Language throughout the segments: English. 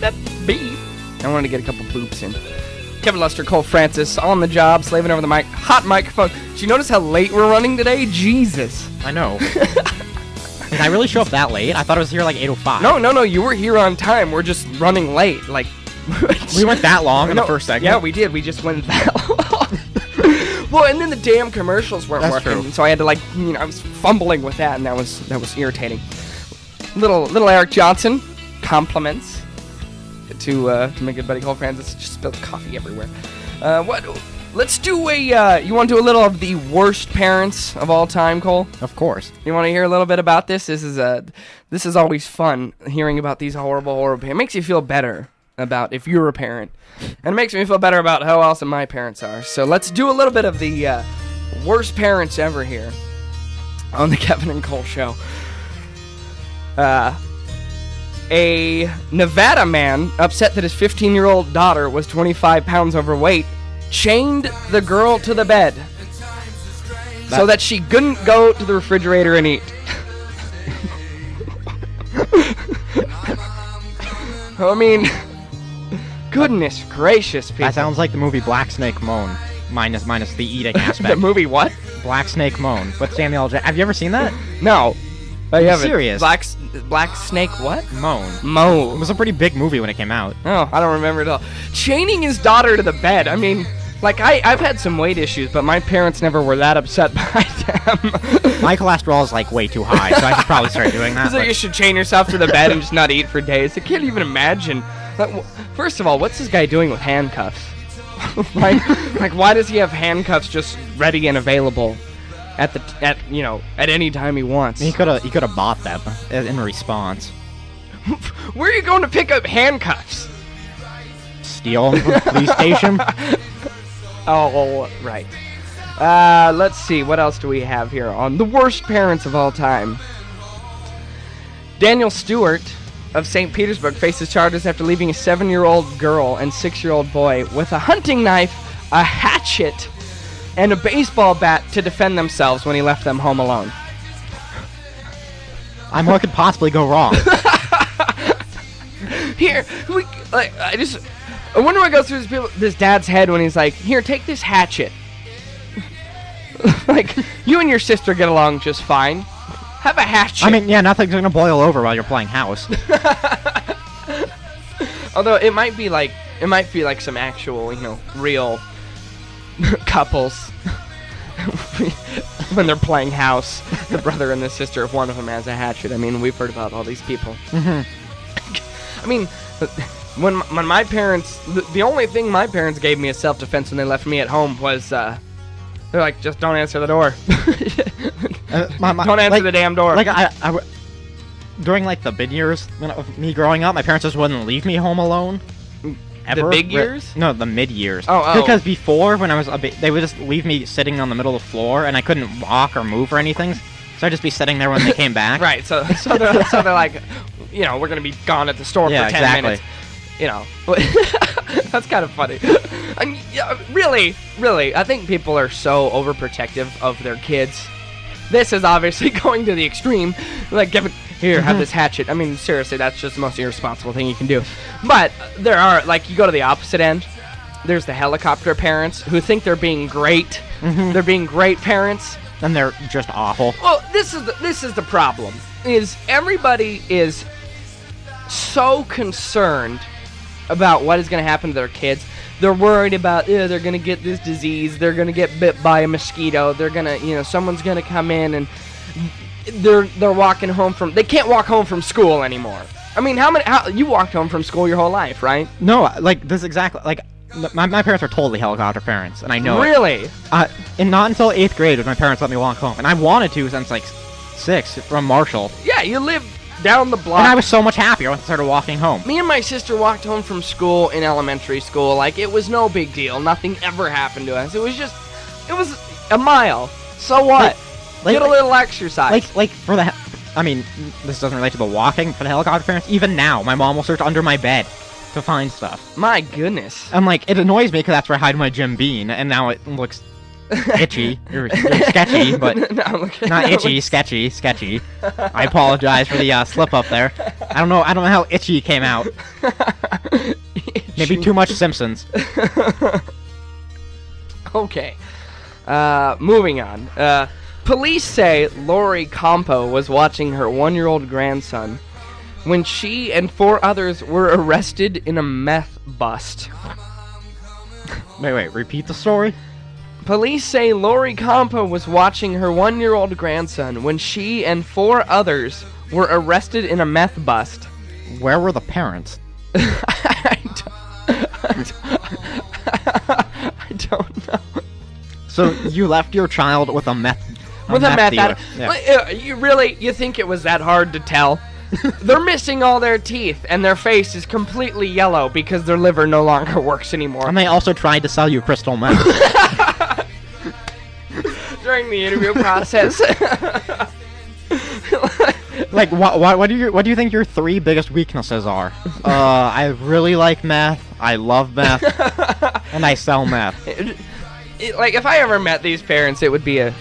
that beef. I wanted to get a couple bloops in. Kevin Lester, Cole Francis, on the job, slaving over the hot microphone. Did you notice how late we're running today? Jesus. I know. Did I really show up that late? I thought I was here like 8:05. No, you were here on time. We're just running late. Like, we went that long in the first segment? Yeah, we did. We just went that long. Well, and then the damn commercials weren't working. True. So I had to, like, I was fumbling with that, and that was irritating. Little Eric Johnson, compliments to my good buddy Cole Francis. Just spilled coffee everywhere. Let's do you want to do a little of the worst parents of all time, Cole? Of course. You want to hear a little bit about this? This is always fun, hearing about these horrible parents. It makes you feel better about if you're a parent. And it makes me feel better about how awesome my parents are. So let's do a little bit of the worst parents ever here on the Kevin and Cole Show. A Nevada man, upset that his 15-year-old daughter was 25 pounds overweight, chained the girl to the bed so that she couldn't go to the refrigerator and eat. I mean, goodness gracious, people. That sounds like the movie Black Snake Moan, minus the eating aspect. The movie what? Black Snake Moan with Samuel L. Jackson. Have you ever seen that? No. I haven't. Serious? Black Snake what? Moan. It was a pretty big movie when it came out. Oh, I don't remember it all. Chaining his daughter to the bed. I mean, like, I've had some weight issues, but my parents never were that upset by them. My cholesterol is, like, way too high, so I should probably start doing that. So you should chain yourself to the bed and just not eat for days. I can't even imagine. First of all, what's this guy doing with handcuffs? like, why does he have handcuffs just ready and available at any time he wants? He could have bought them in response. Where are you going to pick up handcuffs? Steal them from the police station. Oh, right. Let's see. What else do we have here on the worst parents of all time? Daniel Stewart of St. Petersburg faces charges after leaving a 7-year-old girl and 6-year-old boy with a hunting knife, a hatchet, and a baseball bat to defend themselves when he left them home alone. What could possibly go wrong? Here, I wonder what goes through this dad's head when he's like, here, take this hatchet. Like, you and your sister get along just fine. Have a hatchet. I mean, yeah, nothing's going to boil over while you're playing house. Although, it might be like some actual, real couples. When they're playing house, the brother and the sister, if one of them has a hatchet. I mean, we've heard about all these people. Mm-hmm. I mean, when my parents, the only thing my parents gave me as self-defense when they left me at home was, they're like, just don't answer the door. Don't answer the damn door. Like, during, like, the big years of me growing up, my parents just wouldn't leave me home alone. Ever. The big years? No, the mid years. Oh. Because before, when I was a bit, they would just leave me sitting on the middle of the floor, and I couldn't walk or move or anything. So I'd just be sitting there when they came back. Right. So they're like, we're gonna be gone at the store for 10 minutes. That's kind of funny. I mean, really, I think people are so overprotective of their kids. This is obviously going to the extreme. Like, here, have this hatchet. I mean, seriously, that's just the most irresponsible thing you can do. But there are, like, you go to the opposite end. There's the helicopter parents who think they're being great. Mm-hmm. They're being great parents. And they're just awful. Well, this is the problem. Is everybody is so concerned about what is going to happen to their kids. They're worried about, they're going to get this disease. They're going to get bit by a mosquito. They're going to, someone's going to come in and they're walking home from, they can't walk home from school anymore. I mean, how you walked home from school your whole life, right? No, like, this exactly, like, my parents are totally helicopter parents, and I know really? And not until 8th grade did my parents let me walk home. And I wanted to since, like, 6 from Marshall. Yeah, you live down the block. And I was so much happier once I started walking home. Me and my sister walked home from school in elementary school. Like, it was no big deal. Nothing ever happened to us. It was a mile. So what? Get a little exercise. Like for the, I mean, this doesn't relate to the walking, for the helicopter parents, even now, my mom will search under my bed to find stuff. My goodness. I'm like, it annoys me because that's where I hide my Jim Beam, and now it looks itchy, or sketchy, but not itchy, sketchy. I apologize for the slip up there. I don't know how itchy came out. Maybe too much Simpsons. Okay. Moving on. Police say Lori Campo was watching her 1-year-old grandson when she and 4 others were arrested in a meth bust. Wait, repeat the story? Police say Lori Campo was watching her 1-year-old grandson when she and 4 others were arrested in a meth bust. Where were the parents? I don't know. So you left your child with a meth With a meth dealer. addict. Yeah. You think it was that hard to tell? They're missing all their teeth, and their face is completely yellow because their liver no longer works anymore. And they also tried to sell you crystal meth. During the interview process. Like, what do you think your 3 biggest weaknesses are? I really like meth, I love meth, and I sell meth. Like, if I ever met these parents, it would be a...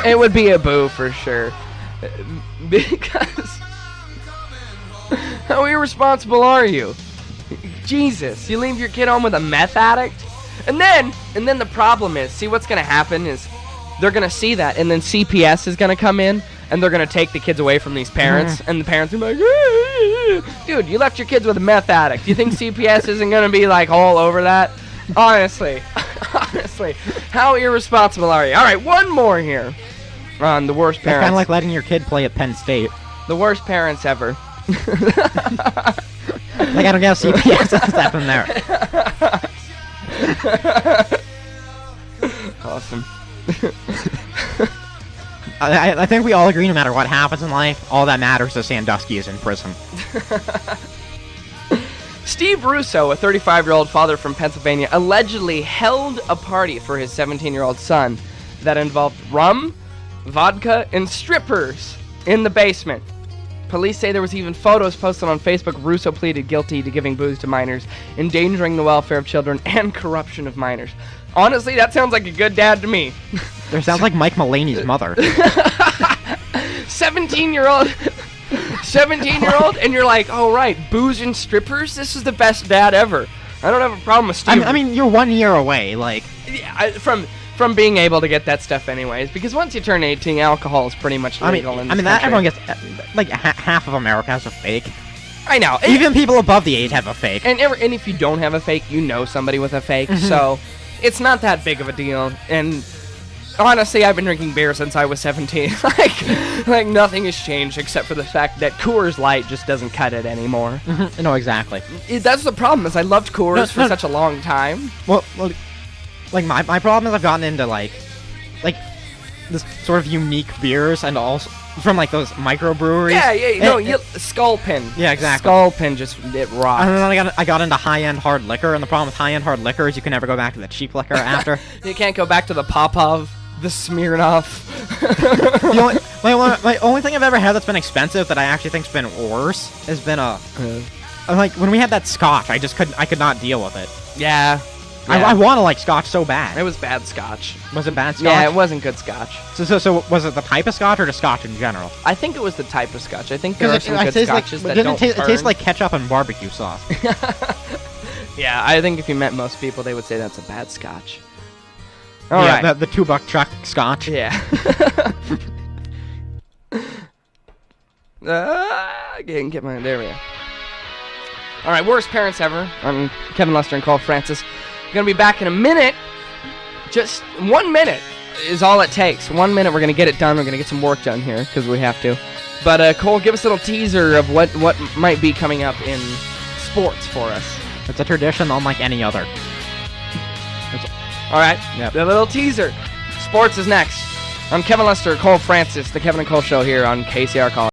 it would be a boo for sure. Because... how irresponsible are you? Jesus, you leave your kid home with a meth addict? And then the problem is, see what's going to happen is they're going to see that, and then CPS is going to come in, and they're going to take the kids away from these parents, and the parents are like, dude, you left your kids with a meth addict. You think CPS isn't going to be, like, all over that? Honestly, how irresponsible are you? All right, one more here on the worst It's parents. kind of like letting your kid play at Penn State. The worst parents ever. Like, I don't get CPS step in there. Awesome. I think we all agree, no matter what happens in life, all that matters is Sandusky is in prison. Steve Russo, a 35-year-old father from Pennsylvania, allegedly held a party for his 17-year-old son that involved rum, vodka, and strippers in the basement. Police say there was even photos posted on Facebook. Russo pleaded guilty to giving booze to minors, endangering the welfare of children, and corruption of minors. Honestly, that sounds like a good dad to me. There sounds like Mike Mulaney's mother. 17-year-old, and you're like, oh, right, booze and strippers? This is the best dad ever. I don't have a problem with Steve. I mean, you're 1 year away, like... Yeah, from being able to get that stuff anyways, because once you turn 18, alcohol is pretty much legal in this that country. everyone gets... Like, half of America has a fake. I know. Even people above the age have a fake. And if you don't have a fake, you know somebody with a fake, so it's not that big of a deal. And honestly, I've been drinking beer since I was 17. like nothing has changed except for the fact that Coors Light just doesn't cut it anymore. No, exactly. That's the problem, is I loved Coors for such a long time. Well, like, my problem is I've gotten into, like this sort of unique beers, and also from, like, those microbreweries. Yeah, Skullpin. Yeah, exactly. Skullpin it rocks. And then I got into high-end hard liquor, and the problem with high-end hard liquor is you can never go back to the cheap liquor after. You can't go back to the Popov, the Smirnoff. My only thing I've ever had that's been expensive that I actually think's been worse has been like, when we had that scotch, I could not deal with it. Yeah. I want to like scotch so bad. It was bad scotch. Was it bad scotch? Yeah, it wasn't good scotch. So was it the type of scotch or just scotch in general? I think it was the type of scotch. I think there are some good tastes scotches that like, don't It tastes burn. like ketchup and barbecue sauce. Yeah, I think if you met most people, they would say that's a bad scotch. All right. The $2 truck scotch. Yeah. Get my... There we go. All right, worst parents ever. I'm Kevin Lester and Cole Francis. We're going to be back in a minute. Just 1 minute is all it takes. 1 minute, we're going to get it done. We're going to get some work done here because we have to. But Cole, give us a little teaser of what might be coming up in sports for us. It's a tradition unlike any other. All right, Yep. A little teaser. Sports is next. I'm Kevin Lester, Cole Francis, the Kevin and Cole Show here on KCR College.